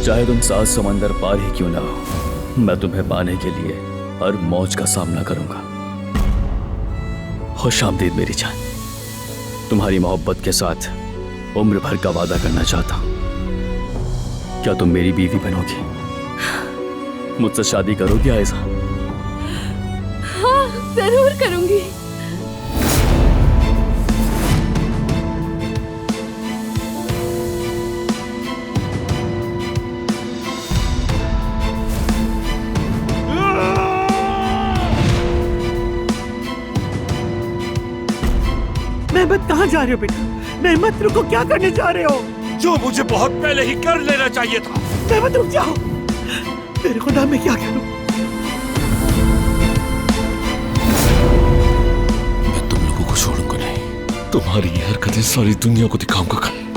चाहे तुम 7 समंदर पार ही क्यों ना हो, मैं तुम्हें पाने के लिए हर मौज का सामना करूंगा। खुशामदीद मेरी जान। तुम्हारी मोहब्बत के साथ उम्र भर का वादा करना चाहता हूं। क्या तुम मेरी बीवी बनोगी? मुझसे शादी करोगी आयेज़ा? हाँ, जरूर करूंगी। मेहमद कहाँ जा रहे हो बेटा? मेहमद रुको, क्या करने जा रहे हो? जो मुझे बहुत पहले ही कर लेना चाहिए था। मेहमद रुक जाओ। मेरे खुदा, मैं क्या करूं? मैं तुम लोगों को छोड़ूंगा नहीं। तुम्हारी ये हरकतें सारी दुनिया को दिखाऊंगा कल।